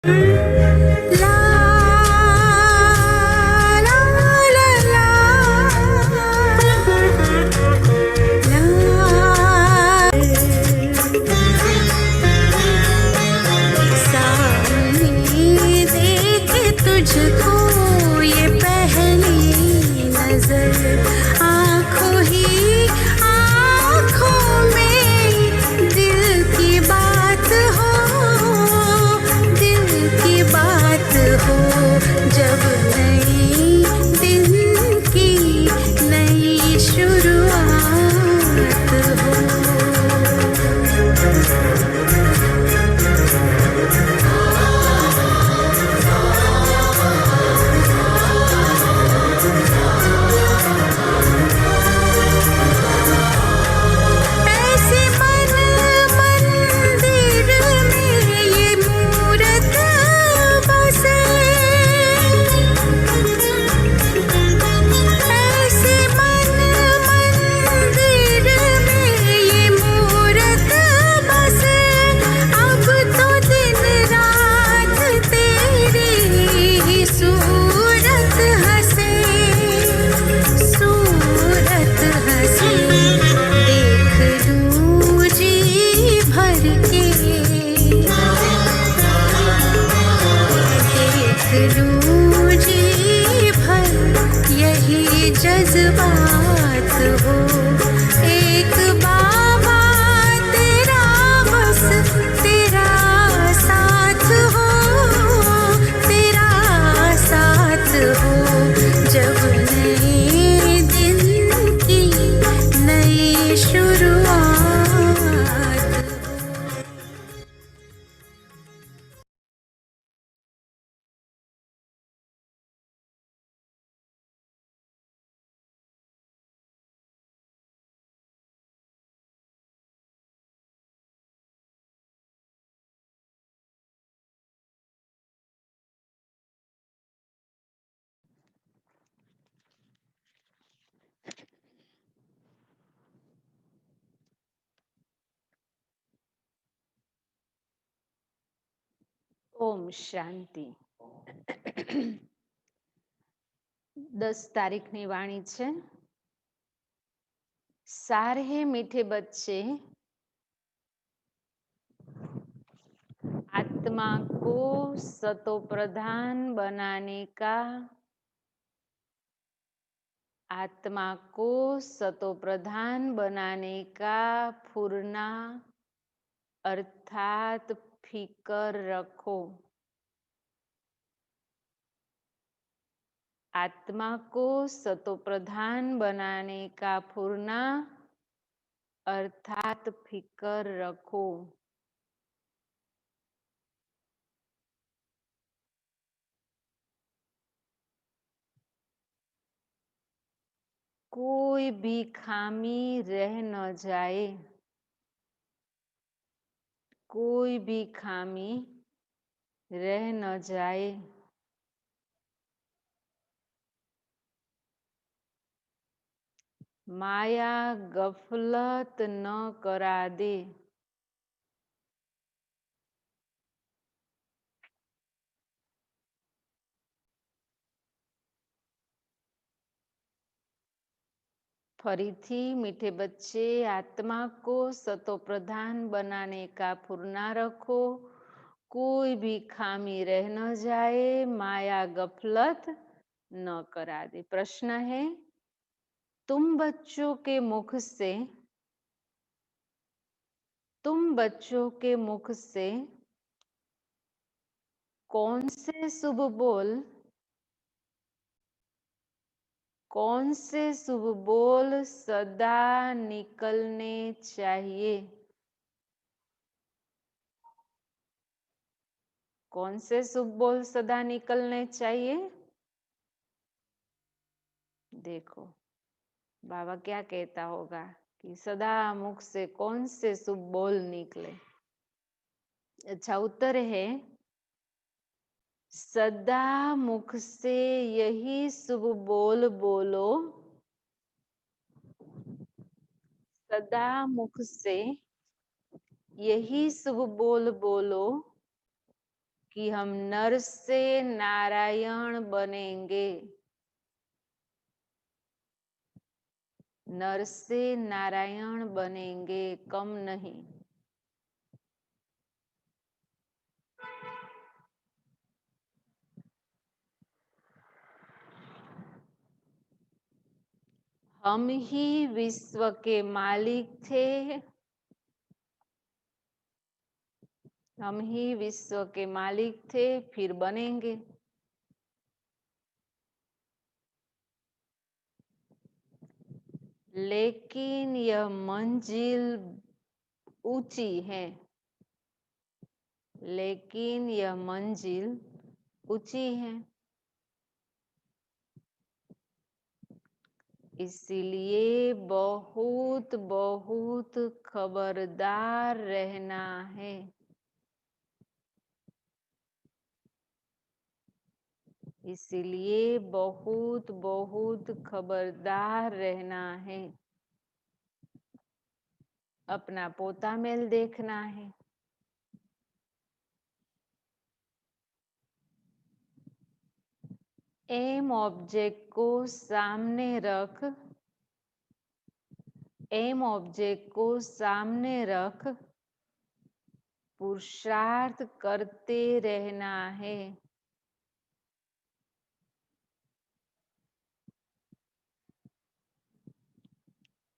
ला ला ला सामने देखे तुझको ये पहली नजर, आँखों ही आँखों में दिल की बात हो, दिल की बात हो। जब नई दिन की नई शुरुआत हो। ऐसे मन मंदिर में ये मूरत बसे, ऐसे मन मंदिर में ये मूरत बसे। अब तो दिन रात तेरी ही सूरत हंसे, सूरत हंसे। देख लूं जी भर के, देख लूं जी भर यही जज्बात हो। एक बाबा तेरा बस तेरा साथ हो, तेरा साथ हो। जब नए दिन की नई शुरुआत हो। ઓમ શાંતિ. 10 તારીખની વાણી છે. सार है मीठे बच्चे, आत्मा को सतो प्रधान बनाने का, आत्मा को सतो प्रधान बनाने का फुरना अर्थात फिकर रखो। आत्मा को सतो प्रधान बनाने का फुरना अर्थात फिकर रखो। कोई भी खामी रह न जाए, कोई भी खामी रह न जाए। माया गफलत न करा दे, फरीथी मीठे बच्चे, आत्मा को सतो प्रधान बनाने का फुरना रखो। कोई भी खामी रह न जाए, माया गफलत न करा दे। प्रश्न है, तुम बच्चों के मुख से, तुम बच्चों के मुख से कौन से शुभ बोल, कौन से शुभ बोल सदा निकलने चाहिए? कौन से शुभ बोल सदा निकलने चाहिए? देखो बाबा क्या कहता होगा कि सदा मुख से कौन से शुभ बोल निकले। अच्छा उत्तर है, सदा मुख से यही शुभ बोल बोलो, सदा मुख से यही शुभ बोल बोलो कि हम नर से नारायण बनेंगे। नर से नारायण बनेंगे, कम नहीं। हम ही विश्व के मालिक थे, हम ही विश्व के मालिक थे, फिर बनेंगे। लेकिन यह मंजिल ऊंची है, लेकिन यह मंजिल ऊंची है। इसलिए बहुत बहुत खबरदार रहना है। इसलिए बहुत बहुत खबरदार रहना है। अपना पोता मेल देखना है। एम ऑब्जेक्ट को सामने रख, एम ऑब्जेक्ट को सामने रख पुरुषार्थ करते रहना है।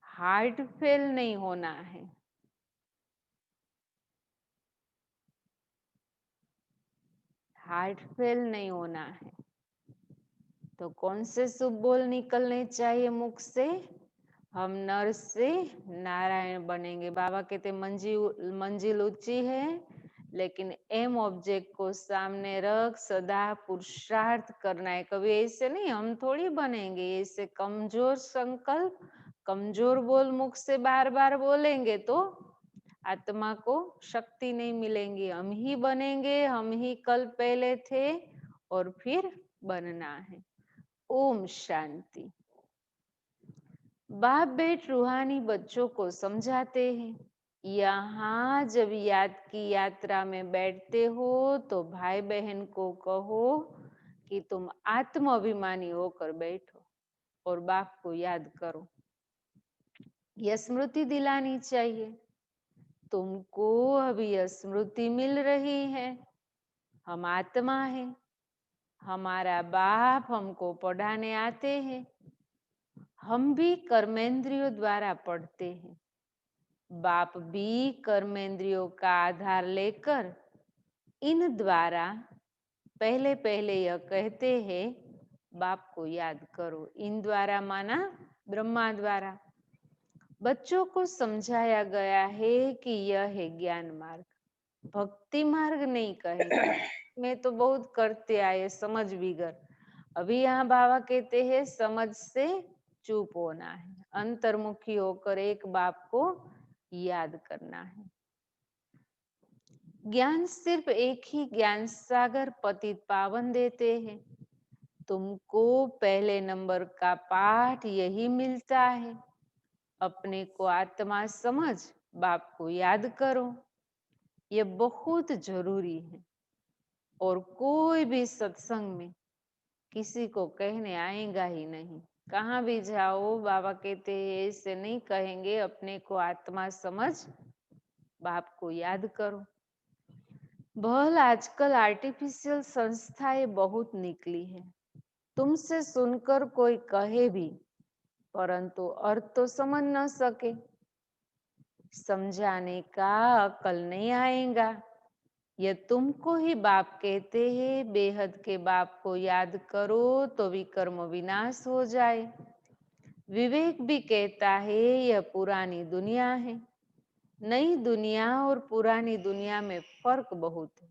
हार्ट फेल नहीं होना है। हार्ट फेल नहीं होना है। तो कौन से शुभ बोल निकलने चाहिए मुख से? हम नर से नारायण बनेंगे। बाबा कहते मंजिल ऊंची है, लेकिन एम ऑब्जेक्ट को सामने रख सदा पुरुषार्थ करना है। कभी ऐसे नहीं हम थोड़ी बनेंगे, ऐसे कमजोर संकल्प, कमजोर बोल मुख से बार बार बोलेंगे तो आत्मा को शक्ति नहीं मिलेंगी। हम ही बनेंगे, हम ही कल पहले थे और फिर बनना है। ओम शांति। बाप बेट रूहानी बच्चों को समझाते हैं, यहाँ जब याद की यात्रा में बैठते हो तो भाई बहन को कहो कि तुम आत्म अभिमानी होकर बैठो और बाप को याद करो। यह स्मृति दिलानी चाहिए। तुमको अभी यह स्मृति मिल रही है, हम आत्मा है, हमारा बाप हमको पढ़ाने आते हैं, हम भी कर्मेंद्रियों द्वारा पढ़ते हैं। बाप भी कर्मेंद्रियों का आधार लेकर इन द्वारा पहले पहले यह कहते हैं बाप को याद करो। इन द्वारा माना ब्रह्मा द्वारा। बच्चों को समझाया गया है कि यह है ज्ञान मार्ग, भक्ति मार्ग नहीं कहेंगे। मैं तो बहुत करते आए समझ बिगर। अभी यहाँ बाबा कहते हैं समझ से चुप होना है, अंतर्मुखी होकर एक बाप को याद करना है। ज्ञान सिर्फ एक ही ज्ञान सागर पतित पावन देते हैं। तुमको पहले नंबर का पाठ यही मिलता है। अपने को आत्मा समझ बाप को याद करो, यह बहुत जरूरी है। और कोई भी सत्संग में किसी को कहने आएगा ही नहीं। कहाँ भी जाओ बाबा कहते हैं ऐसे नहीं कहेंगे, अपने को आत्मा समझ बाप को याद करो। बहल आजकल आर्टिफिशियल संस्थाएं बहुत निकली है। तुमसे सुनकर कोई कहे भी परंतु अर्थ तो समझ न सके, समझाने का अकल नहीं आएगा। यह तुमको ही बाप कहते हैं, बेहद के बाप को याद करो तो विकर्म विनाश हो जाए। विवेक भी कहता है यह पुरानी दुनिया है। नई दुनिया और पुरानी दुनिया में फर्क बहुत है।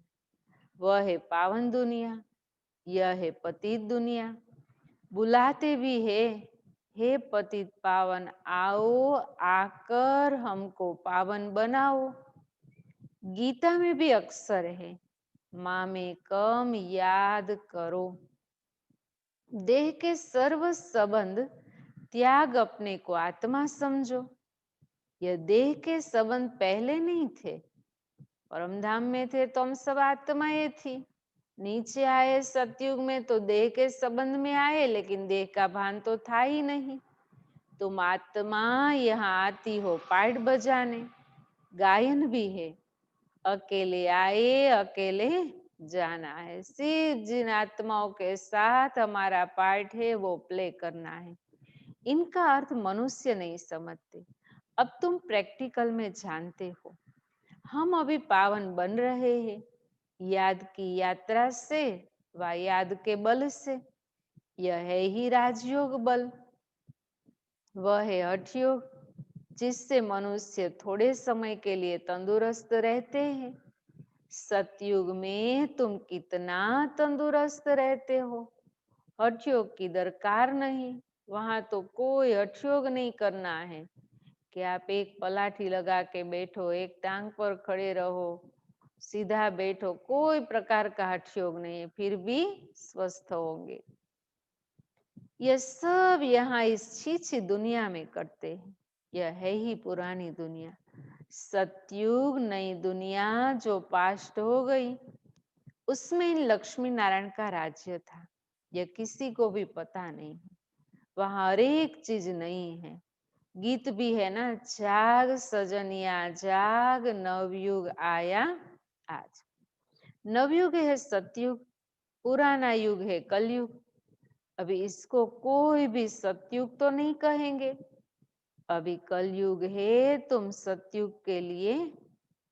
वह है पावन दुनिया, यह है पतित दुनिया। बुलाते भी है, हे पतित पावन आओ, आकर हमको पावन बनाओ। गीता में भी अक्सर है, माँ में कम याद करो। देह के सर्व संबंध त्याग, अपने को आत्मा समझो। यह देह के संबंध पहले नहीं थे, परमधाम में थे तो हम सब आत्माएं थी। नीचे आए सतयुग में तो देह के संबंध में आए, लेकिन देह का भान तो था ही नहीं। तुम आत्मा यहाँ आती हो पाठ बजाने, गायन भी है, अकेले आए अकेले जाना है। सिर्फ जिन आत्माओं के साथ हमारा पाठ है वो प्ले करना है। इनका अर्थ मनुष्य नहीं समझते। अब तुम प्रैक्टिकल में जानते हो। हम अभी पावन बन रहे हैं, याद की यात्रा से व याद के बल से। यह है ही राजयोग बल, वह है हठ योग, जिससे मनुष्य थोड़े समय के लिए तंदुरुस्त रहते हैं। सतयुग में तुम कितना तंदुरुस्त रहते हो, हठ योग की दरकार नहीं। वहां तो कोई हठ योग नहीं करना है कि आप एक पलाठी लगा के बैठो, एक टांग पर खड़े रहो, सीधा बैठो, कोई प्रकार का हठ योग नहीं है, फिर भी स्वस्थ होंगे। यह सब यहाँ इस छीछी दुनिया में करते हैं। यह है ही पुरानी दुनिया। सतयुग नई दुनिया जो पास्ट हो गई, उसमें लक्ष्मी नारायण का राज्य था। यह किसी को भी पता नहीं है। वहां हर एक चीज नहीं है। गीत भी है ना, जाग सजनिया जाग, नवयुग आया आज। नवयुग है सतयुग, पुराना युग है कलयुग। अभी इसको कोई भी सतयुग तो नहीं कहेंगे। अभी कलयुग है, तुम सतयुग के लिए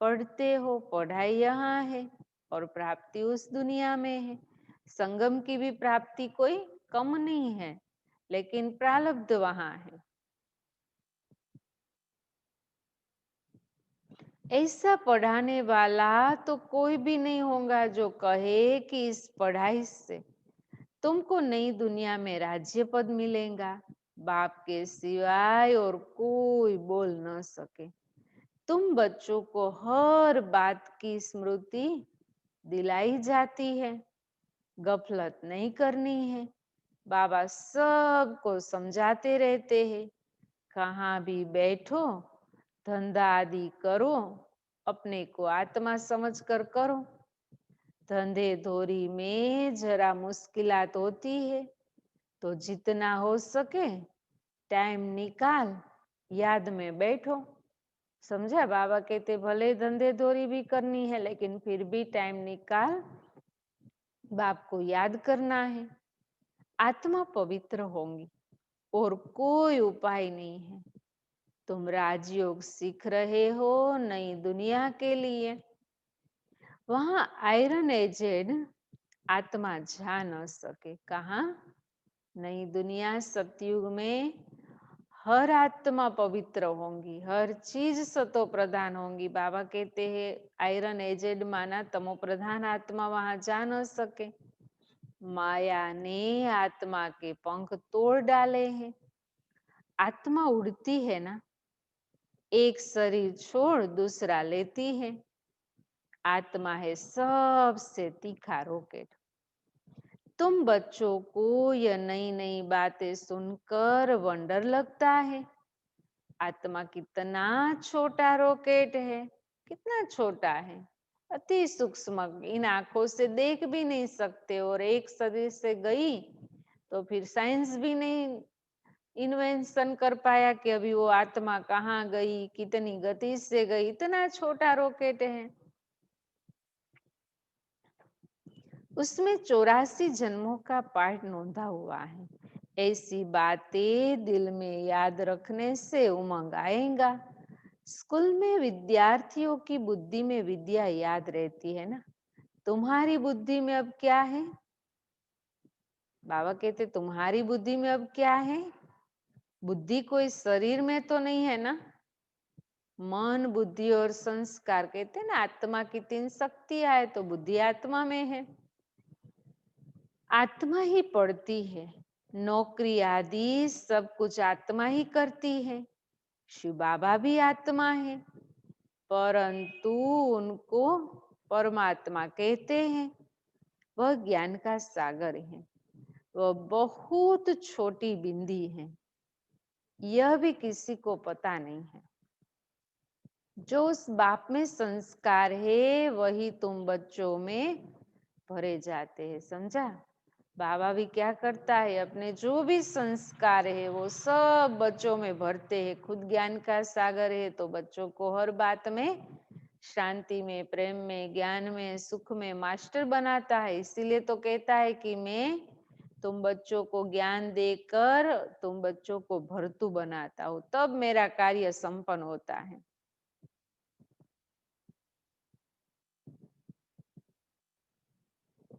पढ़ते हो, पढ़ाई यहाँ है और प्राप्ति उस दुनिया में है। संगम की भी प्राप्ति कोई कम नहीं है, लेकिन प्रारब्ध वहां है। ऐसा पढ़ाने वाला तो कोई भी नहीं होगा जो कहे कि इस पढ़ाई से तुमको नई दुनिया में राज्य पद मिलेगा, बाप के सिवाय और कोई बोल न सके। तुम बच्चों को हर बात की स्मृति दिलाई जाती है, गफलत नहीं करनी है। बाबा सबको समझाते रहते हैं, कहाँ भी बैठो, धंधा आदि करो, अपने को आत्मा समझकर करो। धंधे धोरी में जरा मुश्किलात होती है, तो जितना हो सके टाइम निकाल याद में बैठो। समझा? बाबा कहते भले धंधे धोरी भी करनी है, लेकिन फिर भी टाइम निकाल बाप को याद करना है। आत्मा पवित्र होंगी और कोई उपाय नहीं है। तुम राजयोग सीख रहे हो नई दुनिया के लिए। वहां आयरन एजेड आत्मा जा न सके। कहा? नई दुनिया सतयुग में हर आत्मा पवित्र होंगी, हर चीज सतो प्रधान होंगी। बाबा कहते हैं आयरन एजेड माना तमो प्रधान आत्मा वहां जा न सके। माया ने आत्मा के पंख तोड़ डाले हैं। आत्मा उड़ती है ना, एक शरीर छोड़ दूसरा लेती है। आत्मा है सबसे तीखा रॉकेट। तुम बच्चों को यह नई नई बातें सुनकर वंडर लगता है। आत्मा कितना छोटा रॉकेट है, कितना छोटा है, अति सूक्ष्म, इन आंखों से देख भी नहीं सकते। और एक शरीर से गई तो फिर साइंस भी नहीं इन्वेंशन कर पाया कि अभी वो आत्मा कहाँ गई, कितनी गति से गई। इतना छोटा रॉकेट है। उसमें 84 जन्मों का पाठ नोंधा हुआ है। ऐसी बातें दिल में याद रखने से उमंग आएगा। स्कूल में विद्यार्थियों की बुद्धि में विद्या याद रहती है ना। तुम्हारी बुद्धि में अब क्या है? बाबा कहते तुम्हारी बुद्धि में अब क्या है? बुद्धि कोई शरीर में तो नहीं है ना। मन, बुद्धि और संस्कार, कहते हैं ना आत्मा की 3 शक्तियां है, तो बुद्धि आत्मा में है। आत्मा ही पढ़ती है, नौकरी आदि सब कुछ आत्मा ही करती है। शिव बाबा भी आत्मा है, परंतु उनको परमात्मा कहते हैं। वह ज्ञान का सागर है, वह बहुत छोटी बिंदी है। यह भी किसी को पता नहीं है। जो उस बाप में संस्कार है वही तुम बच्चों में भरे जाते हैं। समझा? बाबा भी क्या करता है, अपने जो भी संस्कार है वो सब बच्चों में भरते हैं। खुद ज्ञान का सागर है तो बच्चों को हर बात में, शांति में, प्रेम में, ज्ञान में, सुख में मास्टर बनाता है। इसीलिए तो कहता है कि मैं तुम बच्चों को ज्ञान देकर तुम बच्चों को भरतू बनाता हूँ, तब मेरा कार्य संपन्न होता है।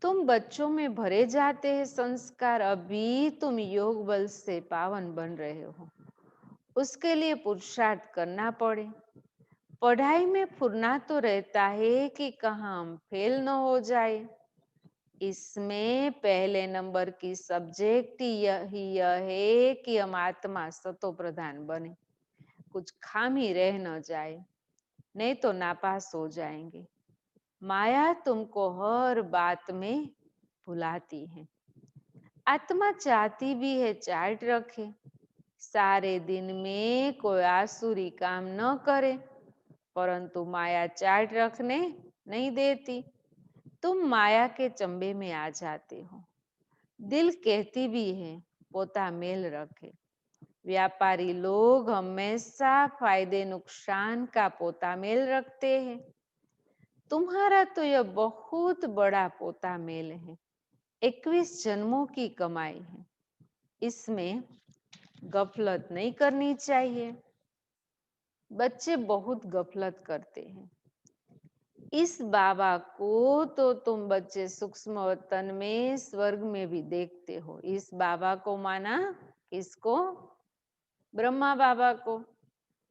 तुम बच्चों में भरे जाते हैं संस्कार, अभी तुम योग बल से पावन बन रहे हो। उसके लिए पुरुषार्थ करना पड़े। पढ़ाई में फुरना तो रहता है कि कहाँ हम फेल न हो जाए। इसमें पहले नंबर की सब्जेक्ट यह है कि हम आत्मा सतो प्रधान बने, कुछ खामी रह न जाए, नहीं तो नापास हो जाएंगे। माया तुमको हर बात में भुलाती है। आत्मा चाहती भी है चार्ट रखे, सारे दिन में कोई आसुरी काम न करे, परंतु माया चार्ट रखने नहीं देती। तुम माया के चंबे में आ जाते हो। दिल कहती भी है पोता मेल रखे। व्यापारी लोग हमेशा फायदे नुकसान का पोता मेल रखते हैं। तुम्हारा तो यह बहुत बड़ा पोता मेल है, 21 जन्मों की कमाई है। इसमें गफलत नहीं करनी चाहिए। बच्चे बहुत गफलत करते हैं। इस बाबा को तो तुम बच्चे सूक्ष्म वतन में, स्वर्ग में भी देखते हो। इस बाबा को माना किसको? ब्रह्मा बाबा को।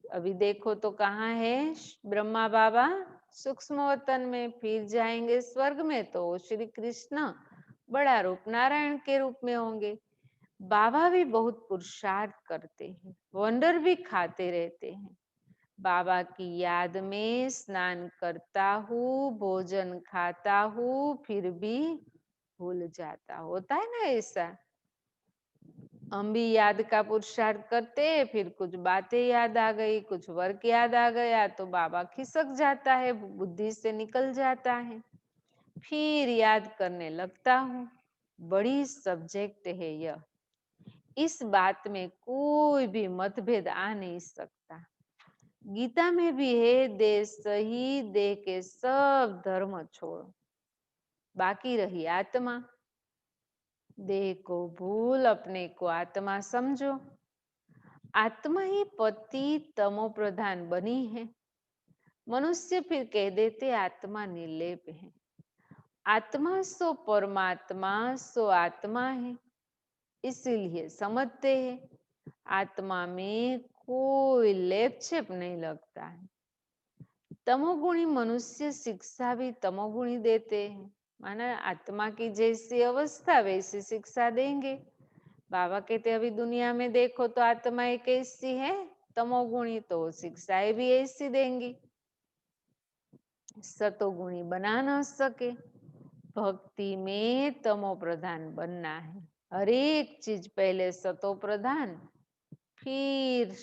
अभी देखो तो कहाँ है ब्रह्मा बाबा? सूक्ष्म वतन में। फिर जाएंगे स्वर्ग में तो श्री कृष्ण बड़ा रूप नारायण के रूप में होंगे। बाबा भी बहुत पुरुषार्थ करते हैं, वंडर भी खाते रहते हैं। बाबा की याद में स्नान करता हूँ, भोजन खाता हूँ, फिर भी भूल जाता। होता है ना ऐसा? हम भी याद का पुरुषार्थ करते, फिर कुछ बातें याद आ गई, कुछ वर्क याद आ गया तो बाबा खिसक जाता है, बुद्धि से निकल जाता है। फिर याद करने लगता हूँ। बड़ी सब्जेक्ट है यह। इस बात में कोई भी मतभेद आ नहीं सकता। गीता में भी है, देह सही, देह के सब धर्म छोड़ो, बाकी रही आत्मा। देह को भूल, अपने को आत्मा समझो। आत्मा ही पति तमो प्रधान बनी है। मनुष्य फिर कह देते आत्मा निर्लेप है। आत्मा सो परमात्मा सो आत्मा है, इसीलिए समझते हैं आत्मा में कोई लेप छेप नहीं लगता है। तमोगुणी मनुष्य शिक्षा भी तमोगुणी देते हैं, माना आत्मा की जैसी अवस्था वैसी शिक्षा देंगे। बाबा कहते अभी दुनिया में देखो तो आत्माएं कैसी है, तमोगुणी, तो शिक्षाएं भी ऐसी देंगी। सतोगुणी बना न सके। भक्ति में तमो प्रधान बनना है। हर एक चीज पहले सतो प्रधान, फिर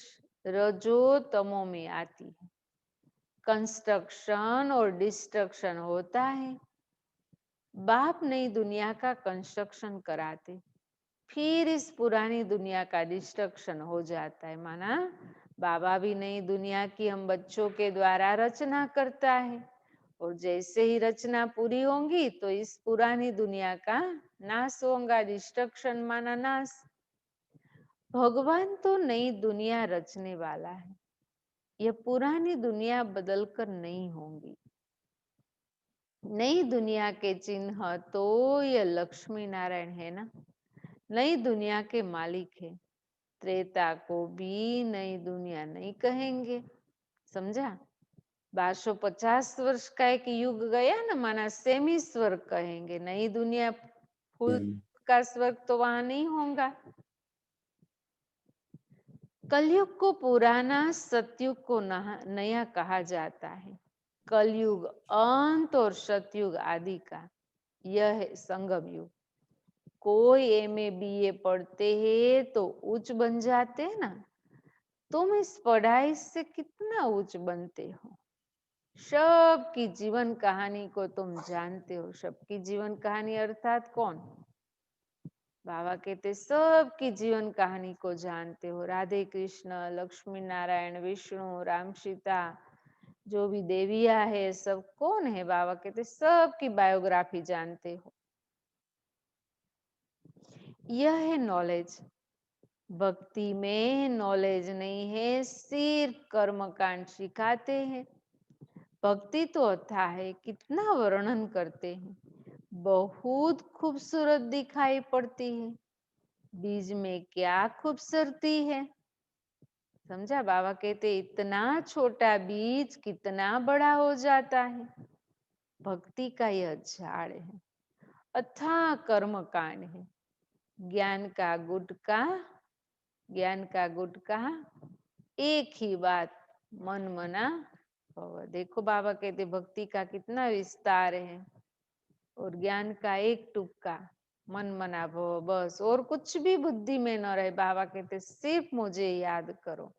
रजो तमो में आती है। कंस्ट्रक्शन और डिस्ट्रक्शन होता है। बाप नई दुनिया का कंस्ट्रक्शन कराते, फिर इस पुरानी दुनिया का डिस्ट्रक्शन हो जाता है। माना बाबा भी नई दुनिया की हम बच्चों के द्वारा रचना करता है, और जैसे ही रचना पूरी होंगी तो इस पुरानी दुनिया का नाश होगा। डिस्ट्रक्शन माना नाश। भगवान तो नई दुनिया रचने वाला है, यह पुरानी दुनिया बदलकर नहीं होंगी। नई दुनिया के चिन्ह तो यह लक्ष्मी नारायण है ना, नई दुनिया के मालिक है। त्रेता को भी नई दुनिया नहीं कहेंगे। समझा? 1250 वर्ष का एक युग गया ना, माना सेमी स्वर्ग कहेंगे। नई दुनिया फुल का स्वर्ग तो वहां नहीं होगा। कलयुग को पुराना, सतयुग को नया कहा जाता है। कलयुग अंत और सतयुग आदि का, यह है संगम युग। कोई एमए बीए पढ़ते हैं तो उच्च बन जाते हैं ना, तुम इस पढ़ाई से कितना उच्च बनते हो। सबकी जीवन कहानी को तुम जानते हो। सबकी जीवन कहानी अर्थात कौन? बाबा कहते सबकी जीवन कहानी को जानते हो। राधे कृष्ण, लक्ष्मी नारायण, विष्णु, राम सीता, जो भी देविया है, सब कौन है? बाबा कहते सबकी बायोग्राफी जानते हो। यह है नॉलेज। भक्ति में नॉलेज नहीं है, सिर्फ कर्म कांड सिखाते हैं। भक्ति तो अथा है, कितना वर्णन करते हैं, बहुत खूबसूरत दिखाई पड़ती है। बीज में क्या खूबसूरती है, समझा? बाबा कहते इतना छोटा बीज कितना बड़ा हो जाता है। भक्ति का यह झाड़ है, अथाह कर्म कांड है। ज्ञान का गुटका, ज्ञान का गुटका, एक ही बात, मन मना भव। देखो बाबा कहते भक्ति का कितना विस्तार है, और ज्ञान का एक टुक्का, मन मना भव, बस और कुछ भी बुद्धि में न रहे। बाबा कहते सिर्फ मुझे याद करो।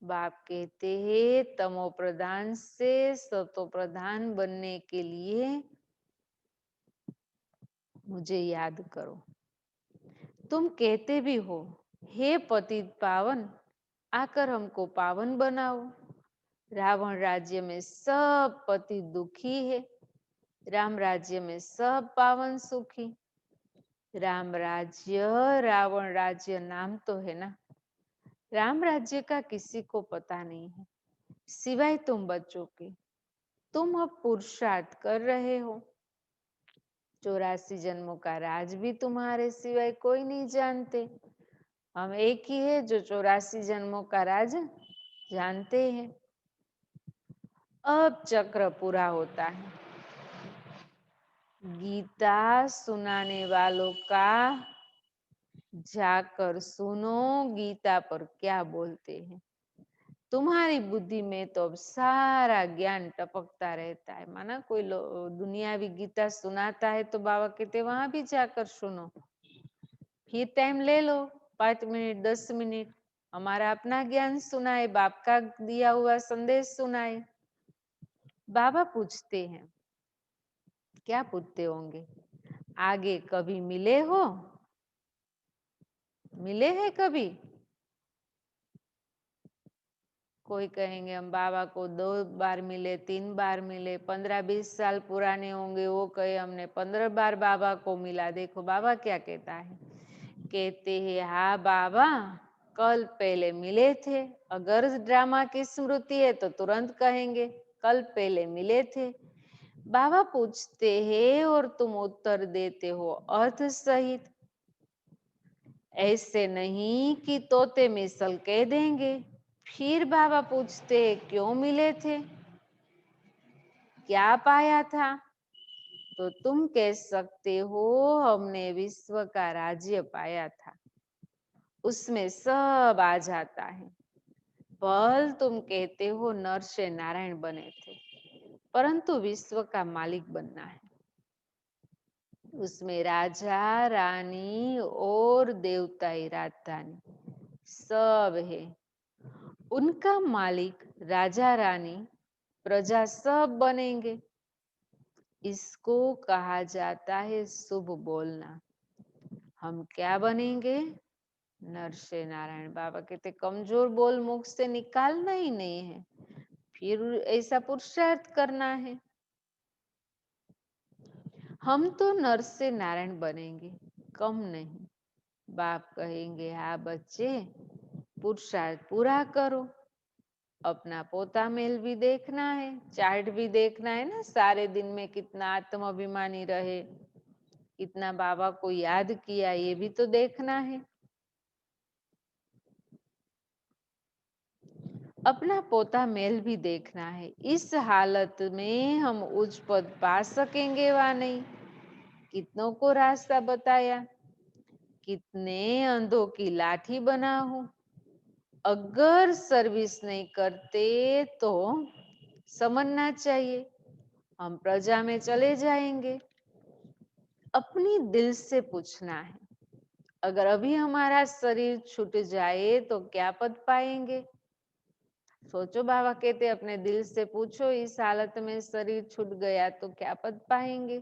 बाप कहते हैं तमो प्रधान से सतो प्रधान बनने के लिए मुझे याद करो। तुम कहते भी हो हे पतित पावन, आकर हमको पावन बनाओ। रावण राज्य में सब पति दुखी है, राम राज्य में सब पावन सुखी। राम राज्य, रावण राज्य नाम तो है ना, राम राज्य का किसी को पता नहीं है सिवाय तुम बच्चों के। तुम अब पुरुषार्थ कर रहे हो, 84 जन्मों का राज भी तुम्हारे सिवाय कोई नहीं जानते। हम एक ही है जो 84 जन्मों का राज जानते हैं। अब चक्र पूरा होता है। गीता सुनाने वालों का जाकर सुनो, गीता पर क्या बोलते हैं। तुम्हारी बुद्धि में तो अब सारा ज्ञान टपकता रहता है। माना कोई दुनियावी गीता सुनाता है तो बाबा कहते वहां भी जाकर सुनो, फिर टाइम ले लो, 5 मिनट 10 मिनट, हमारा अपना ज्ञान सुनाए, बाप का दिया हुआ संदेश सुनाए। बाबा पूछते हैं, क्या पूछते होंगे, आगे कभी मिले हो? मिले हैं कभी? कोई कहेंगे हम बाबा को 2 बार मिले, 3 बार मिले, 15-20 साल पुराने होंगे, वो कहे हमने 15 बार बाबा को मिला। देखो बाबा क्या कहता है, कहते हैं हाँ बाबा कल पहले मिले थे। अगर ड्रामा की स्मृति है तो तुरंत कहेंगे कल पहले मिले थे। बाबा पूछते हैं और तुम उत्तर देते हो अर्थ सहित, ऐसे नहीं कि तोते मिसल कह देंगे। फिर बाबा पूछते क्यों मिले थे, क्या पाया था, तो तुम कह सकते हो हमने विश्व का राज्य पाया था, उसमें सब आ जाता है। पल तुम कहते हो नर से नारायण बने थे, परंतु विश्व का मालिक बनना है। उसमें राजा रानी और देवताई राजधानी सब है। उनका मालिक राजा रानी प्रजा सब बनेंगे। इसको कहा जाता है शुभ बोलना। हम क्या बनेंगे? नर से नारायण। बाबा कहते कमजोर बोल मुख से निकालना ही नहीं है, फिर ऐसा पुरुषार्थ करना है। हम तो नर से नारायण बनेंगे, कम नहीं। बाप कहेंगे हाँ बच्चे पुरुषार्थ पूरा करो। अपना पोता मेल भी देखना है, चार्ट भी देखना है ना, सारे दिन में कितना आत्माभिमानी रहे, कितना बाबा को याद किया, ये भी तो देखना है। अपना पोता मेल भी देखना है। इस हालत में हम उच्च पद पा सकेंगे वा नहीं। कितनों को रास्ता बताया, कितने अंधों की लाठी बना हूं। अगर सर्विस नहीं करते तो समझना चाहिए हम प्रजा में चले जाएंगे। अपनी दिल से पूछना है, अगर अभी हमारा शरीर छूट जाए तो क्या पद पाएंगे? सोचो, बाबा कहते अपने दिल से पूछो, इस हालत में शरीर छूट गया तो क्या पद पाएंगे?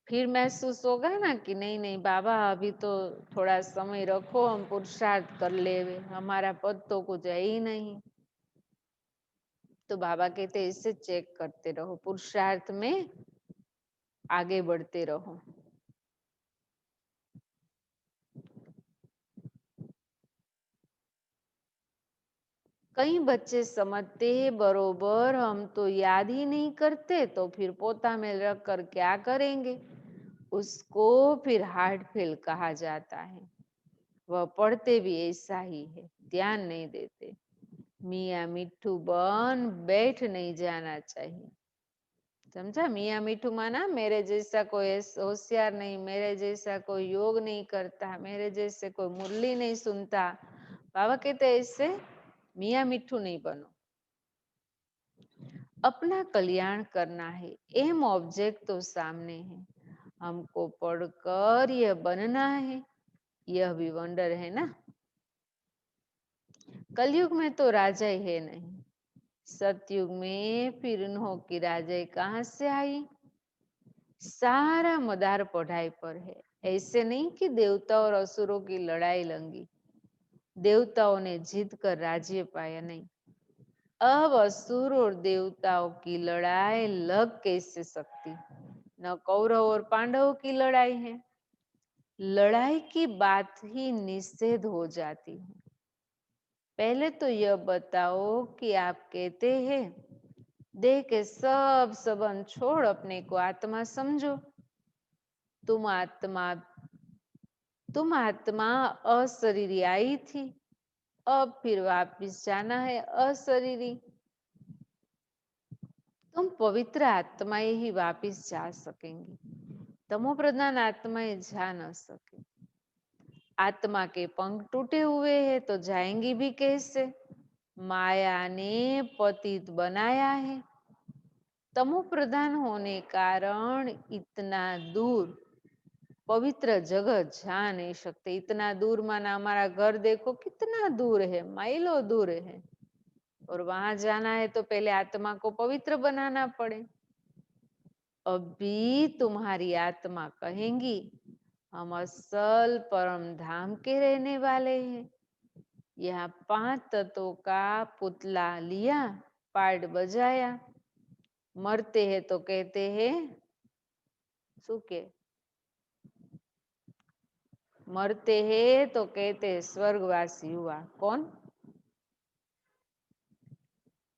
फिर महसूस होगा ना कि नहीं नहीं बाबा, अभी तो थोड़ा समय रखो, हम पुरुषार्थ कर ले, हमारा पद तो कुछ है ही नहीं। तो बाबा कहते इससे चेक करते रहो, पुरुषार्थ में आगे बढ़ते रहो। कई बच्चे समझते हैं बरोबर, हम तो याद ही नहीं करते, तो फिर पोता में रख कर क्या करेंगे? उसको फिर हार्ट फेल कहा जाता है। वह पढ़ते भी ऐसा ही है, ध्यान नहीं देते। मियाँ मिट्ठू बन बैठ नहीं जाना चाहिए। समझा? मियाँ मिट्ठू माना मेरे जैसा कोई होशियार नहीं, मेरे जैसा कोई योग नहीं करता, मेरे जैसे कोई मुरली नहीं सुनता। बाबा कहते ऐसे मियाँ मिट्ठू नहीं बनो। अपना कल्याण करना है, एम ऑब्जेक्ट तो सामने है, हमको पढ़कर यह बनना है। यह भी वंडर है ना। कलयुग में तो राजा ही है नहीं, सतयुग में फिर इन्हों की राजाई कहाँ से आई? सारा मदार पढ़ाई पर है। ऐसे नहीं कि देवताओं और असुरों की लड़ाई लंगी, देवताओं ने जीत कर राज्य पाया, नहीं। अब असुर और देवताओं की लड़ाई लग कैसे सकती? न कौरव और पांडवों की लड़ाई है। लड़ाई की बात ही निषेध हो जाती है। पहले तो यह बताओ कि आप कहते हैं देह के सब संबंध छोड़ अपने को आत्मा समझो। तुम आत्मा तुम आत्मा अशरीरी आई थी, अब फिर वापिस जाना है अशरीरी। तुम पवित्र आत्माएं ही वापिस जा सकेंगी, तमो प्रधान आत्माएं जा न सके। आत्मा के पंख टूटे हुए हैं तो जाएंगी भी कैसे? माया ने पतित बनाया है। तमो प्रधान होने कारण इतना दूर पवित्र जगह जा नहीं सकते। इतना दूर माना हमारा घर देखो कितना दूर है, माइलों दूर है, और वहां जाना है तो पहले आत्मा को पवित्र बनाना पड़े। अभी तुम्हारी आत्मा कहेंगी हम असल परम धाम के रहने वाले हैं। यहाँ 5 तत्वों का पुतला लिया, पार्ट बजाया, मरते हैं तो कहते हैं सुके, मरते हैं तो कहते हैं स्वर्गवासी हुआ। कौन?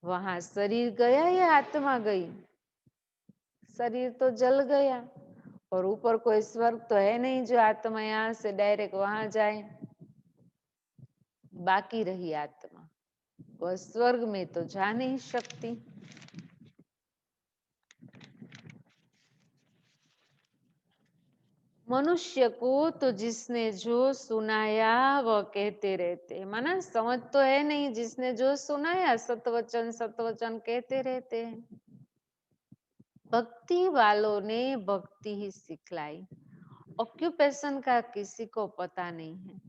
वहां शरीर गया या आत्मा गई? शरीर तो जल गया, और ऊपर कोई स्वर्ग तो है नहीं जो आत्मा यहाँ से डायरेक्ट वहां जाए। बाकी रही आत्मा, वह स्वर्ग में तो जा नहीं सकती। मनुष्य को तो जिसने जो सुनाया वह कहते रहते, माना समझ तो है नहीं, जिसने जो सुनाया सतवचन सतवचन कहते रहते हैं। भक्ति वालों ने भक्ति ही सिखलाई, ऑक्यूपेशन का किसी को पता नहीं है।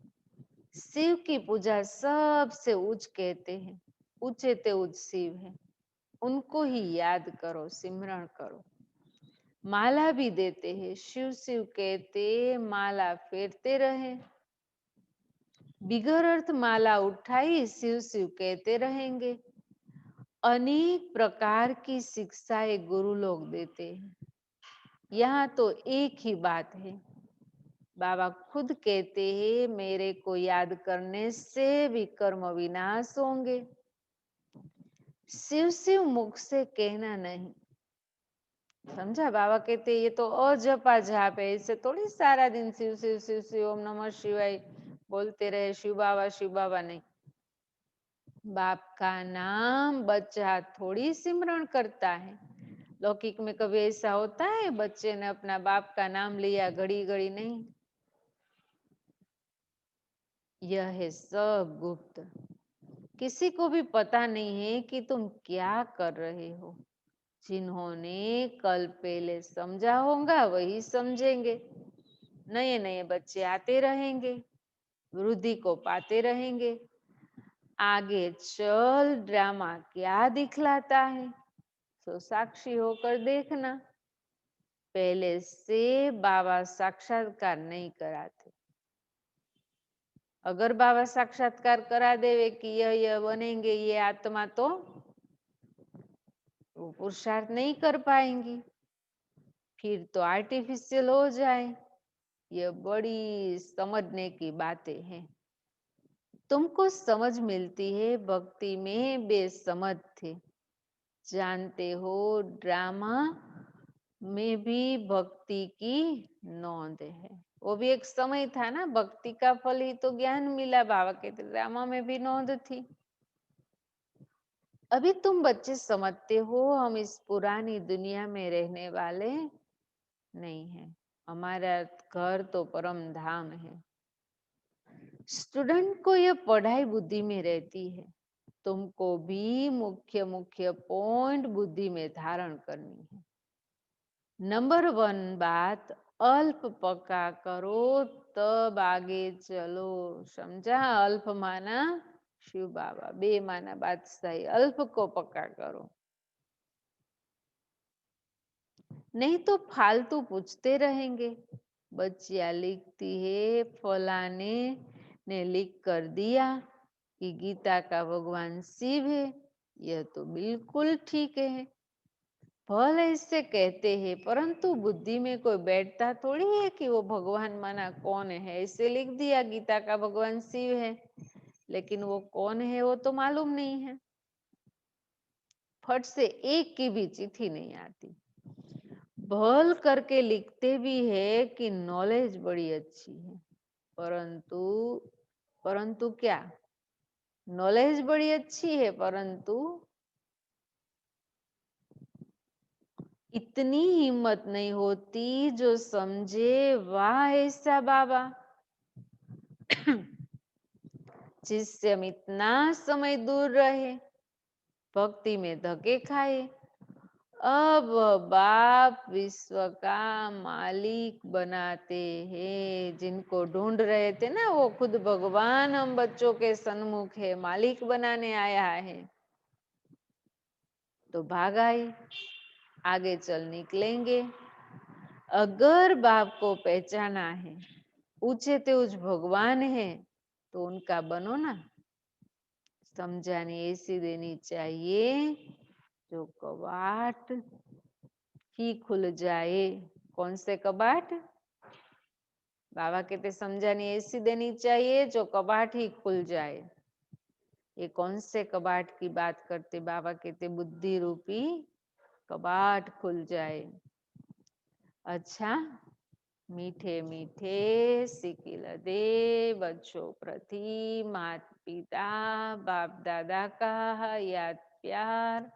शिव की पूजा सबसे उच्च कहते हैं, ऊंचे ते उच्च शिव है, उनको ही याद करो, सिमरण करो। माला भी देते हैं, शिव शिव कहते माला फेरते रहे। बिगर अर्थ माला उठाई शिव शिव कहते रहेंगे। अनेक प्रकार की शिक्षाएं गुरु लोग देते हैं। यहाँ तो एक ही बात है, बाबा खुद कहते हैं मेरे को याद करने से भी कर्म विनाश होंगे। शिव शिव मुख से कहना नहीं, समझा? बाबा कहते ये तो अजपा जाप है, इससे थोड़ी सारा दिन शिव शिव शिव शिव ओम नमः शिवाय बोलते रहे, शिव बाबा नहीं। बाप का नाम बच्चा थोड़ी सिमरण करता है। लौकिक में कभी ऐसा होता है बच्चे ने अपना बाप का नाम लिया घड़ी घड़ी? नहीं। यह है सब गुप्त, किसी को भी पता नहीं है कि तुम क्या कर रहे हो। जिन्होंने कल पहले समझा होगा वही समझेंगे। नए नए बच्चे आते रहेंगे, वृद्धि को पाते रहेंगे। आगे चल ड्रामा क्या दिखलाता है, तो साक्षी होकर देखना। पहले से बाबा साक्षात्कार नहीं कराते। अगर बाबा साक्षात्कार करा देवे कि यह बनेंगे ये आत्मा, तो वो पुरुषार्थ नहीं कर पाएंगी, फिर तो आर्टिफिशियल हो जाए। ये बड़ी समझने की बातें हैं। तुमको समझ मिलती है, भक्ति में बेसमझ थे। जानते हो, ड्रामा में भी भक्ति की नोंद है। वो भी एक समय था ना, भक्ति का फल ही तो ज्ञान मिला। बाबा के ड्रामा में भी नोंद थी। अभी तुम बच्चे समझते हो, हम इस पुरानी दुनिया में रहने वाले नहीं हैं। हमारा घर तो परम धाम है। स्टूडेंट को यह पढ़ाई बुद्धि में रहती है। तुमको भी मुख्य मुख्य पॉइंट बुद्धि में धारण करनी है। नंबर 1 बात, अल्प पक्का करो तब आगे चलो। समझा? अल्प माना शिव बाबा, बे माना बादशाही। अल्प को पक्का करो, नहीं तो फालतू पूछते रहेंगे। बच्चिया लिखती है, फलाने ने लिख कर दिया कि गीता का भगवान शिव है। यह तो बिल्कुल ठीक है। भले इससे कहते हैं, परंतु बुद्धि में कोई बैठता थोड़ी है कि वो भगवान माना कौन है। इसे लिख दिया गीता का भगवान शिव है, लेकिन वो कौन है वो तो मालूम नहीं है। फट से एक की भी चिट्ठी नहीं आती। भल करके लिखते भी है कि नॉलेज बड़ी अच्छी है, परंतु परंतु क्या, नॉलेज बड़ी अच्छी है, परंतु इतनी हिम्मत नहीं होती जो समझे वाह ऐसा बाबा जिससे हम इतना समय दूर रहे, भक्ति में धक्के खाए। अब बाप विश्व का मालिक बनाते हैं। जिनको ढूंढ रहे थे ना, वो खुद भगवान हम बच्चों के सन्मुख है, मालिक बनाने आया है। तो भाग आए, आगे चल निकलेंगे। अगर बाप को पहचाना है, ऊंचे ते ऊंच भगवान है, तो उनका बनो ना। समझानी ऐसी देनी चाहिए जो कबाट ही खुल जाए। कौन से कबाट? बाबा कहते समझानी ऐसी देनी चाहिए जो कबाट ही खुल जाए। ये कौन से कबाट की बात करते? बाबा कहते बुद्धि रूपी कबाट खुल जाए। अच्छा, मीठे मीठे सिकिल दे बच्चों प्रति माता पिता बाप दादा का याद प्यार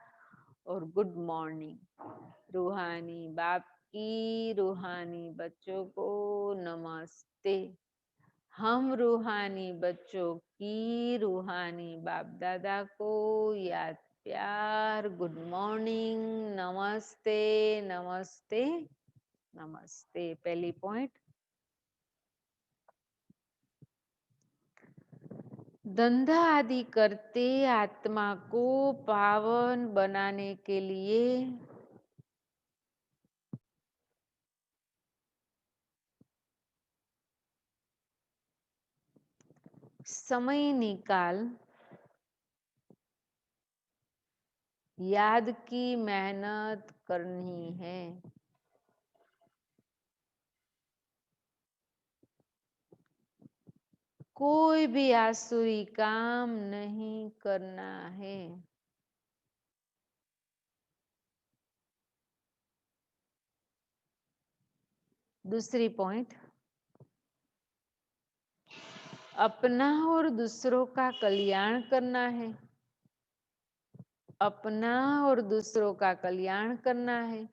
और गुड मॉर्निंग। रूहानी बाप की रूहानी बच्चों को नमस्ते। हम रूहानी बच्चों की रूहानी बाप दादा को याद प्यार, गुड मॉर्निंग, नमस्ते नमस्ते नमस्ते। पहली पॉइंट, धंधा आदि करते आत्मा को पावन बनाने के लिए समय निकाल याद की मेहनत करनी है। कोई भी आसुरी काम नहीं करना है। दूसरी पॉइंट, अपना और दूसरों का कल्याण करना है। अपना और दूसरों का कल्याण करना है।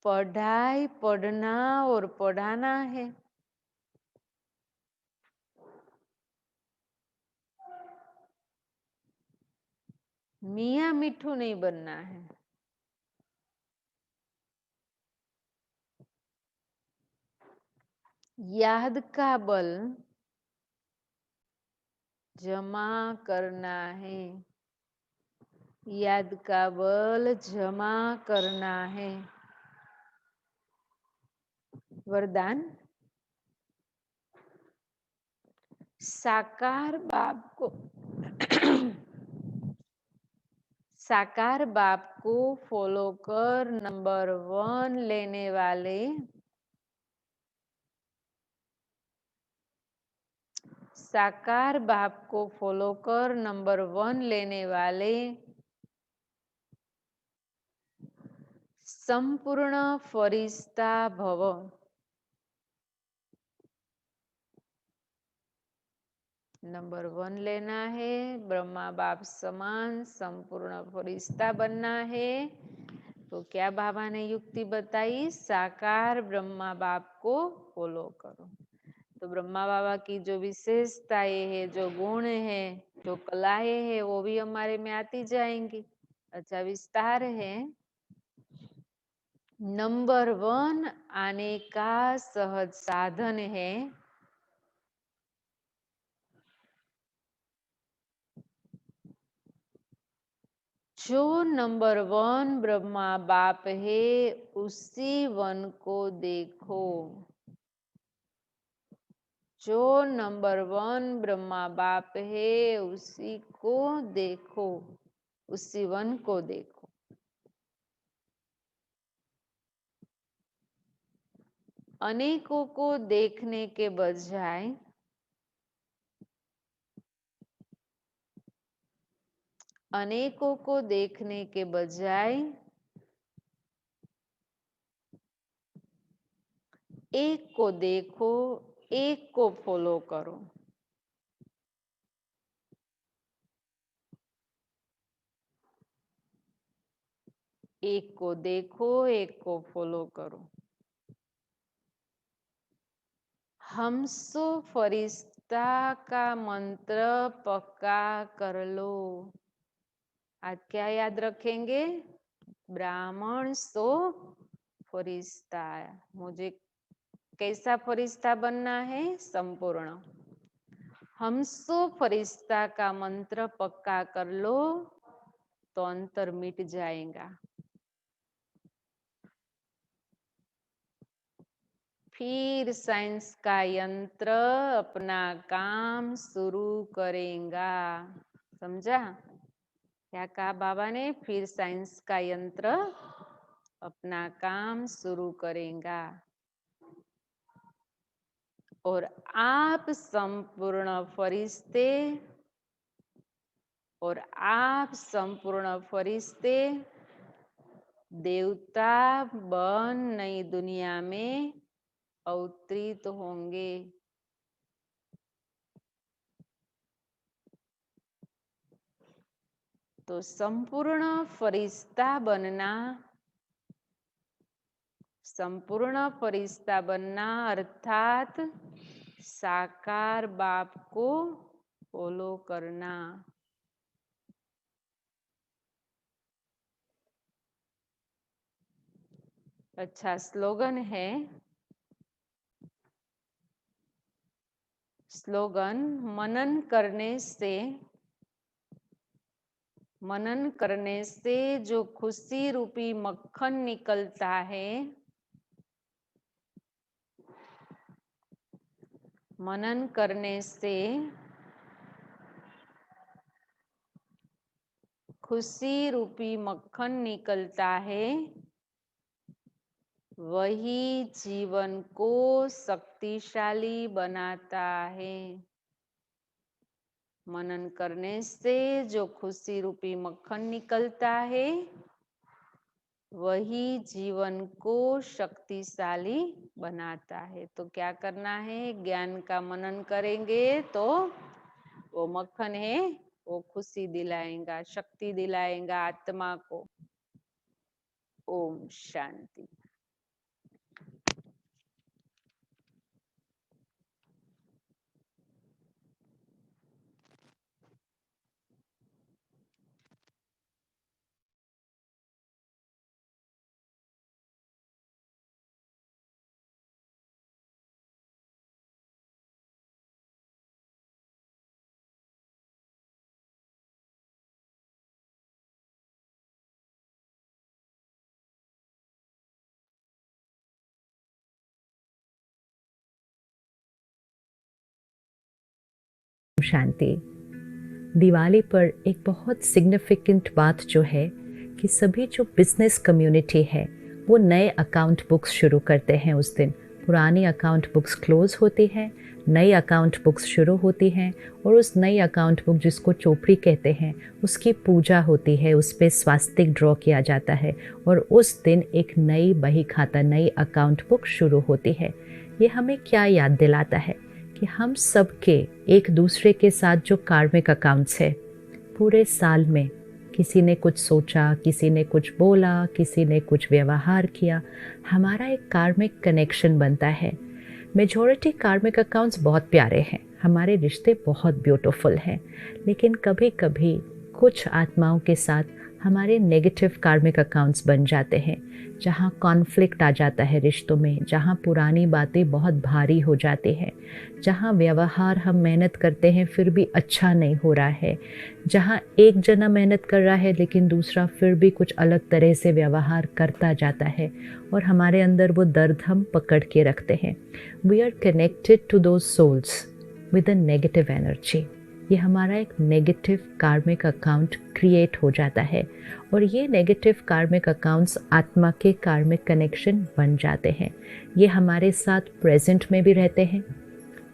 पढ़ाई पढ़ना और पढ़ाना है। मियाँ मिठू नहीं बनना है। याद का बल जमा करना है। याद का बल जमा करना है। वरदान, साकार बाप को साकार बाप को फॉलो कर नंबर 1 लेने वाले साकार बाप को फॉलो कर नंबर 1 लेने वाले संपूर्ण फरिश्ता भव। नंबर 1 लेना है, ब्रह्मा बाप समान संपूर्ण फरिश्ता बनना है। तो क्या बाबा ने युक्ति बताई? साकार ब्रह्मा बाप को फॉलो करो। तो ब्रह्मा बाबा की जो विशेषताएं है, जो गुण है, जो कलाएं है, वो भी हमारे में आती जाएंगी। अच्छा, विस्तार है। नंबर 1 आने का सहज साधन है। जो नंबर 1 ब्रह्मा बाप है, उसी वन को देखो। जो नंबर 1 ब्रह्मा बाप है, उसी को देखो, उसी वन को देखो। अनेकों को देखने के बजाय अनेकों को देखने के बजाय एक को देखो, एक को फॉलो करो। एक को देखो, एक को फॉलो करो। हमसो फरिश्ता का मंत्र पक्का कर लो। आज क्या याद रखेंगे? ब्राह्मण सो फरिश्ता। मुझे कैसा फरिश्ता बनना है? संपूर्ण। हमसो फरिश्ता का मंत्र पक्का कर लो तो अंतर मिट जाएगा। फिर साइंस का यंत्र अपना काम शुरू करेगा। समझा? क्या कहा बाबा ने? फिर साइंस का यंत्र अपना काम शुरू करेगा और आप संपूर्ण फरिश्ते देवता बन नई दुनिया में अवतरित होंगे। तो संपूर्ण फरिश्ता बनना अर्थात साकार बाप को फॉलो करना। अच्छा, स्लोगन है। स्लोगन, मनन करने से जो खुशी रूपी मक्खन निकलता है, मनन करने से खुशी रूपी मक्खन निकलता है, वही जीवन को शक्तिशाली बनाता है। मनन करने से जो खुशी रूपी मक्खन निकलता है, वही जीवन को शक्तिशाली बनाता है। तो क्या करना है? ज्ञान का मनन करेंगे तो वो मक्खन है, वो खुशी दिलाएगा, शक्ति दिलाएगा आत्मा को। ओम शांति। शांति। दिवाली पर एक बहुत सिग्निफिकेंट बात जो है कि सभी जो बिजनेस कम्युनिटी है वो नए अकाउंट बुक्स शुरू करते हैं। उस दिन पुरानी अकाउंट बुक्स क्लोज होती हैं, नई अकाउंट बुक्स शुरू होती हैं और उस नई अकाउंट बुक जिसको चोपड़ी कहते हैं उसकी पूजा होती है, उस पर स्वास्तिक ड्रॉ किया जाता है और उस दिन एक नई बही खाता, नई अकाउंट बुक शुरू होती है। ये हमें क्या याद दिलाता है कि हम सबके एक दूसरे के साथ जो कार्मिक अकाउंट्स है, पूरे साल में किसी ने कुछ सोचा, किसी ने कुछ बोला, किसी ने कुछ व्यवहार किया, हमारा एक कार्मिक कनेक्शन बनता है। मेजॉरिटी कार्मिक अकाउंट्स बहुत प्यारे हैं, हमारे रिश्ते बहुत ब्यूटीफुल हैं, लेकिन कभी कभी कुछ आत्माओं के साथ हमारे नेगेटिव कार्मिक अकाउंट्स बन जाते हैं, जहाँ कॉन्फ्लिक्ट आ जाता है रिश्तों में, जहाँ पुरानी बातें बहुत भारी हो जाती हैं, जहाँ व्यवहार हम मेहनत करते हैं फिर भी अच्छा नहीं हो रहा है, जहाँ एक जना मेहनत कर रहा है लेकिन दूसरा फिर भी कुछ अलग तरह से व्यवहार करता जाता है और हमारे अंदर वो दर्द हम पकड़ के रखते हैं। We are connected to those souls with a negative energy. ये हमारा एक नेगेटिव कार्मिक अकाउंट क्रिएट हो जाता है और ये नेगेटिव कार्मिक अकाउंट्स आत्मा के कार्मिक कनेक्शन बन जाते हैं। ये हमारे साथ प्रेजेंट में भी रहते हैं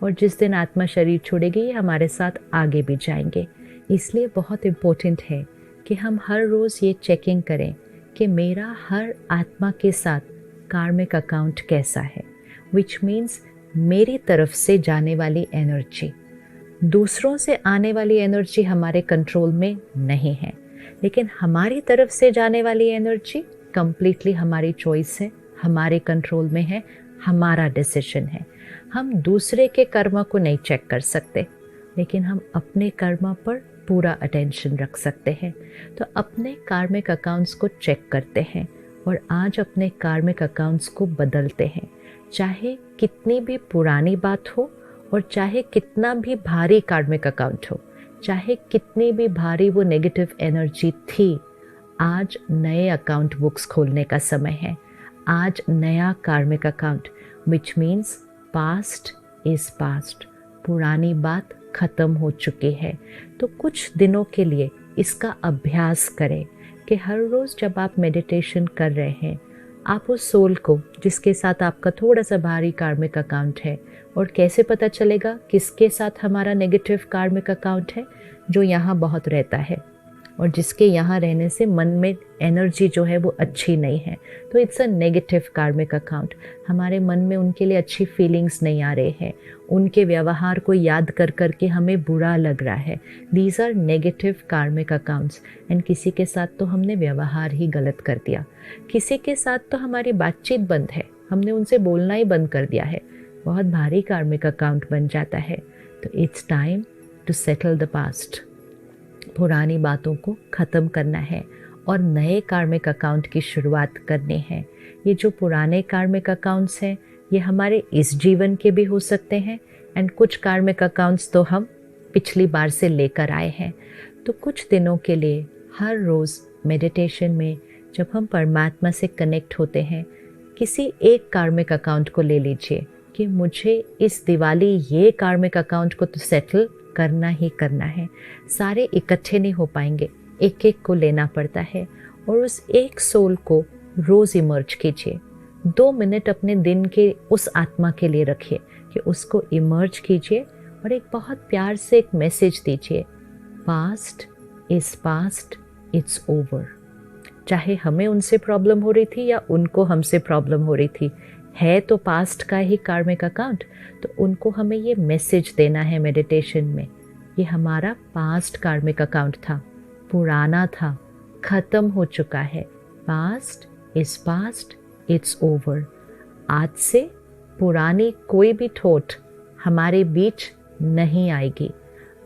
और जिस दिन आत्मा शरीर छोड़ेगी ये हमारे साथ आगे भी जाएंगे। इसलिए बहुत इम्पोर्टेंट है कि हम हर रोज़ ये चेकिंग करें कि मेरा हर आत्मा के साथ कार्मिक अकाउंट कैसा है, विच मीन्स मेरी तरफ से जाने वाली एनर्जी। दूसरों से आने वाली एनर्जी हमारे कंट्रोल में नहीं है, लेकिन हमारी तरफ से जाने वाली एनर्जी कंप्लीटली हमारी चॉइस है, हमारे कंट्रोल में है, हमारा डिसीजन है। हम दूसरे के कर्म को नहीं चेक कर सकते, लेकिन हम अपने कर्म पर पूरा अटेंशन रख सकते हैं। तो अपने कार्मिक अकाउंट्स को चेक करते हैं और आज अपने कार्मिक अकाउंट्स को बदलते हैं। चाहे कितनी भी पुरानी बात हो और चाहे कितना भी भारी कार्मिक अकाउंट हो, चाहे कितनी भी भारी वो नेगेटिव एनर्जी थी, आज नए अकाउंट बुक्स खोलने का समय है। आज नया कार्मिक account, which means past is past. पुरानी बात ख़त्म हो चुकी है। तो कुछ दिनों के लिए इसका अभ्यास करें कि हर रोज़ जब आप मेडिटेशन कर रहे हैं, आप उस सोल को जिसके साथ आपका थोड़ा सा भारी कार्मिक अकाउंट है, और कैसे पता चलेगा किसके साथ हमारा नेगेटिव कार्मिक अकाउंट है, जो यहाँ बहुत रहता है और जिसके यहाँ रहने से मन में एनर्जी जो है वो अच्छी नहीं है, तो इट्स अ नेगेटिव कार्मिक अकाउंट। हमारे मन में उनके लिए अच्छी फीलिंग्स नहीं आ रहे हैं, उनके व्यवहार को याद कर कर के हमें बुरा लग रहा है। दीज आर नेगेटिव कार्मिक अकाउंट्स। एंड किसी के साथ तो हमने व्यवहार ही गलत कर दिया, किसी के साथ तो हमारी बातचीत बंद है, हमने उनसे बोलना ही बंद कर दिया है, बहुत भारी कार्मिक अकाउंट बन जाता है। तो it's time to settle the past. पुरानी बातों को ख़त्म करना है और नए कार्मिक अकाउंट की शुरुआत करनी है। ये जो पुराने कार्मिक अकाउंट्स हैं ये हमारे इस जीवन के भी हो सकते हैं, एंड कुछ कार्मिक अकाउंट्स तो हम पिछली बार से लेकर आए हैं। तो कुछ दिनों के लिए हर रोज़ मेडिटेशन में जब हम परमात्मा से कनेक्ट होते हैं, किसी एक कार्मिक अकाउंट को ले लीजिए कि मुझे इस दिवाली ये कार्मिक अकाउंट को तो सेटल करना ही करना है। सारे इकट्ठे नहीं हो पाएंगे, एक एक को लेना पड़ता है और उस एक सोल को रोज़ इमर्ज कीजिए। 2 मिनट अपने दिन के उस आत्मा के लिए रखिए कि उसको इमर्ज कीजिए और एक बहुत प्यार से एक मैसेज दीजिए, past is past, it's over. चाहे हमें उनसे प्रॉब्लम हो रही थी या उनको हमसे प्रॉब्लम हो रही थी, है तो पास्ट का ही कार्मिक अकाउंट, तो उनको हमें ये मैसेज देना है मेडिटेशन में, ये हमारा पास्ट कार्मिक अकाउंट था, पुराना था, ख़त्म हो चुका है। Past is past, it's over. आज से पुरानी कोई भी थॉट हमारे बीच नहीं आएगी।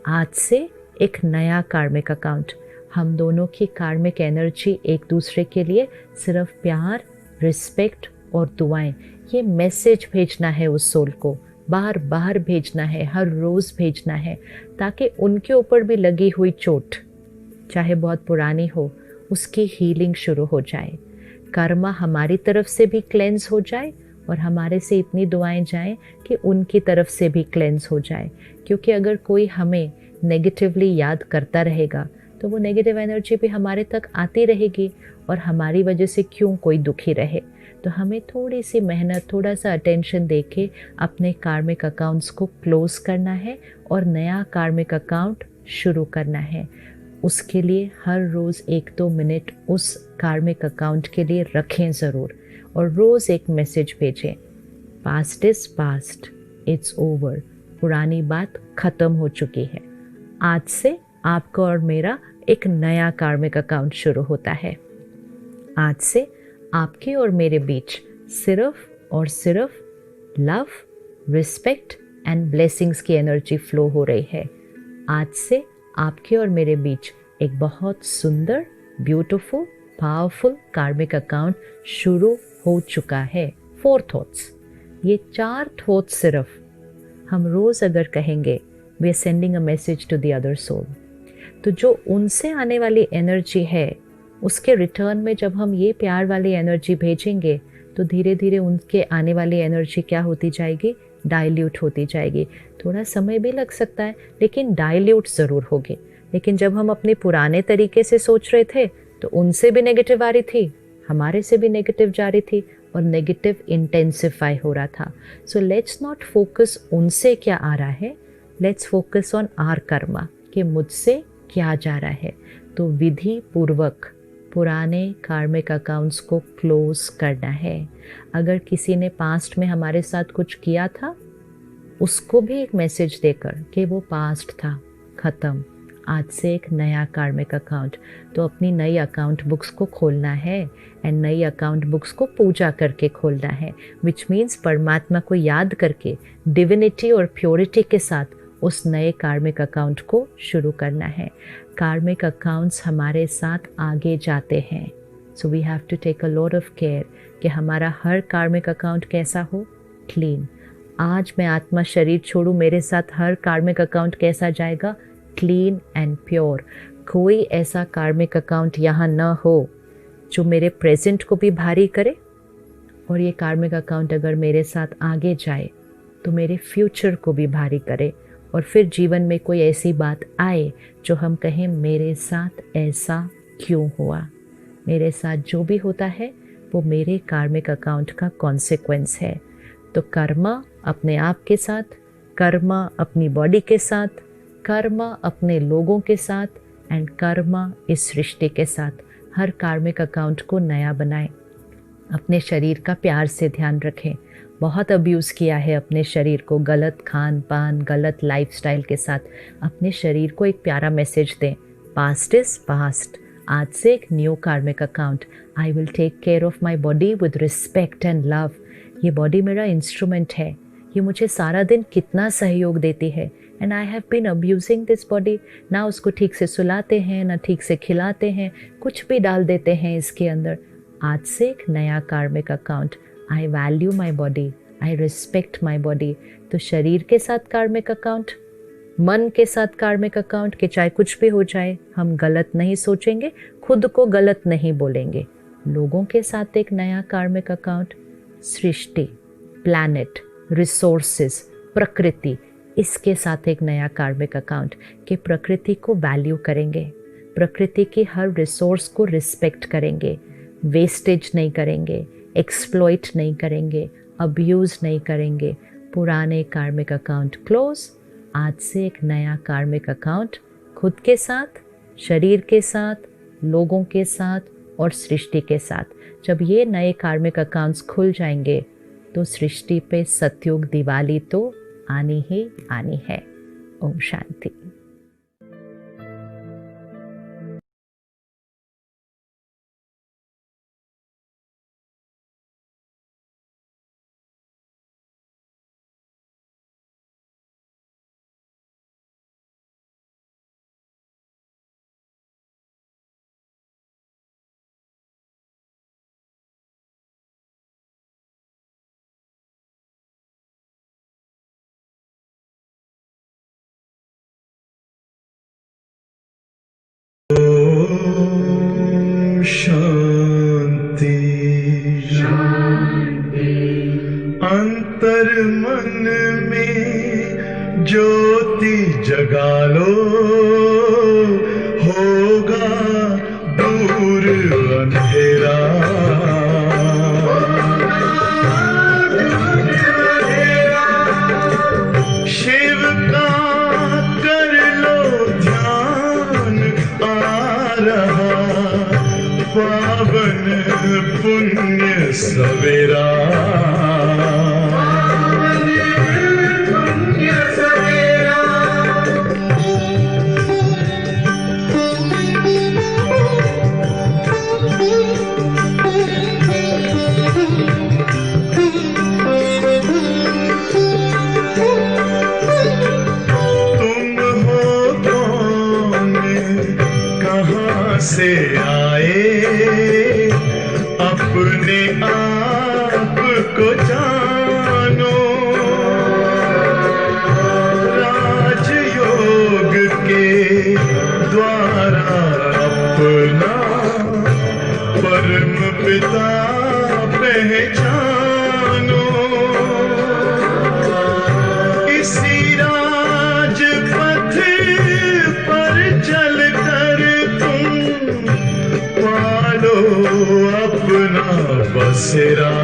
आज से एक नया कार्मिक अकाउंट, हम दोनों की कार्मिक एनर्जी एक दूसरे के लिए सिर्फ प्यार, रिस्पेक्ट और दुआएं, ये मैसेज भेजना है उस सोल को, बार बार भेजना है, हर रोज़ भेजना है, ताकि उनके ऊपर भी लगी हुई चोट, चाहे बहुत पुरानी हो, उसकी हीलिंग शुरू हो जाए, कर्मा हमारी तरफ से भी क्लेंस हो जाए और हमारे से इतनी दुआएं जाएं कि उनकी तरफ से भी क्लेंस हो जाए। क्योंकि अगर कोई हमें नेगेटिवली याद करता रहेगा तो वो नेगेटिव एनर्जी भी हमारे तक आती रहेगी और हमारी वजह से क्यों कोई दुखी रहे। तो हमें थोड़ी सी मेहनत, थोड़ा सा अटेंशन दे के अपने कार्मिक अकाउंट्स को क्लोज करना है और नया कार्मिक अकाउंट शुरू करना है। उसके लिए हर रोज़ 1-2 मिनट उस कार्मिक अकाउंट के लिए रखें ज़रूर और रोज़ एक मैसेज भेजें, past is past, it's over. पुरानी बात ख़त्म हो चुकी है। आज से आपका और मेरा एक नया कार्मिक अकाउंट शुरू होता है। आज से आपके और मेरे बीच सिर्फ और सिर्फ लव, रिस्पेक्ट एंड ब्लेसिंग्स की एनर्जी फ्लो हो रही है। आज से आपके और मेरे बीच एक बहुत सुंदर, ब्यूटीफुल, पावरफुल कार्मिक अकाउंट शुरू हो चुका है। 4 थॉट्स, ये 4 थॉट्स सिर्फ हम रोज़ अगर कहेंगे, we are sending a message to the other soul. तो जो उनसे आने वाली एनर्जी है उसके रिटर्न में जब हम ये प्यार वाली एनर्जी भेजेंगे तो धीरे धीरे उनके आने वाली एनर्जी क्या होती जाएगी, डाइल्यूट होती जाएगी। थोड़ा समय भी लग सकता है लेकिन डाइल्यूट ज़रूर होगी। लेकिन जब हम अपने पुराने तरीके से सोच रहे थे तो उनसे भी नेगेटिव आ रही थी, हमारे से भी नेगेटिव जा रही थी और नेगेटिव इंटेंसिफाई हो रहा था। सो लेट्स नॉट फोकस उनसे क्या आ रहा है, let's focus on our karma कि मुझसे क्या जा रहा है। तो विधि पूर्वक पुराने कार्मिक अकाउंट्स को क्लोज करना है। अगर किसी ने पास्ट में हमारे साथ कुछ किया था उसको भी एक मैसेज देकर कि वो पास्ट था, ख़त्म, आज से एक नया कार्मिक अकाउंट। तो अपनी नई अकाउंट बुक्स को खोलना है एंड नई अकाउंट बुक्स को पूजा करके खोलना है, विच मीन्स परमात्मा को याद करके डिविनिटी और प्योरिटी के साथ उस नए कार्मिक अकाउंट को शुरू करना है। कार्मिक अकाउंट्स हमारे साथ आगे जाते हैं, so we have to take a lot of care कि हमारा हर कार्मिक अकाउंट कैसा हो, क्लीन। आज मैं आत्मा शरीर छोड़ूं, मेरे साथ हर कार्मिक अकाउंट कैसा जाएगा, क्लीन एंड प्योर। कोई ऐसा कार्मिक अकाउंट यहाँ न हो जो मेरे प्रेजेंट को भी भारी करे, और ये कार्मिक अकाउंट अगर मेरे साथ आगे जाए तो मेरे फ्यूचर को भी भारी करे। और फिर जीवन में कोई ऐसी बात आए जो हम कहें मेरे साथ ऐसा क्यों हुआ, मेरे साथ जो भी होता है वो मेरे कार्मिक अकाउंट का कॉन्सिक्वेंस है। तो कर्मा अपने आप के साथ, कर्मा अपनी बॉडी के साथ, कर्मा अपने लोगों के साथ एंड कर्मा इस सृष्टि के साथ हर कार्मिक अकाउंट को नया बनाएं। अपने शरीर का प्यार से ध्यान रखें। बहुत अब्यूज़ किया है अपने शरीर को, गलत खान पान, गलत लाइफस्टाइल के साथ। अपने शरीर को एक प्यारा मैसेज दें, पास्ट इज़ पास्ट, आज से एक new karmic account. I will take care of my body with respect and love. ये बॉडी मेरा इंस्ट्रूमेंट है, ये मुझे सारा दिन कितना सहयोग देती है and I have been abusing this body. ना उसको ठीक से सुलाते हैं, ना ठीक से खिलाते हैं, कुछ भी डाल देते हैं इसके अंदर। आज से एक नया कार्मिक account, I value my body, I respect my body. तो शरीर के साथ कार्मिक अकाउंट, मन के साथ कार्मिक अकाउंट कि चाहे कुछ भी हो जाए हम गलत नहीं सोचेंगे, खुद को गलत नहीं बोलेंगे। लोगों के साथ एक नया कार्मिक अकाउंट, सृष्टि, प्लैनेट, रिसोर्सेज, प्रकृति, इसके साथ एक नया कार्मिक अकाउंट कि प्रकृति को वैल्यू करेंगे, प्रकृति की हर रिसोर्स को रिस्पेक्ट करेंगे, वेस्टेज नहीं करेंगे, एक्सप्लॉइट नहीं करेंगे, अब्यूज़ नहीं करेंगे। पुराने कार्मिक अकाउंट क्लोज, आज से एक नया कार्मिक अकाउंट खुद के साथ, शरीर के साथ, लोगों के साथ और सृष्टि के साथ। जब ये नए कार्मिक अकाउंट्स खुल जाएंगे तो सृष्टि पे सतयुग दिवाली तो आनी ही आनी है। ओम शांति। शांति शांति अंतर मन में ज्योति जगा लो, होगा दूर अंधेरा। शिव का कर लो ध्यान, आ रहा पावन पुण्य सवेरा। से आए अपने आप को जानो, राजयोग के द्वारा अपना परम पिता पहचानो। इसी राजपथ पर चलकर पालो अपना बसेरा।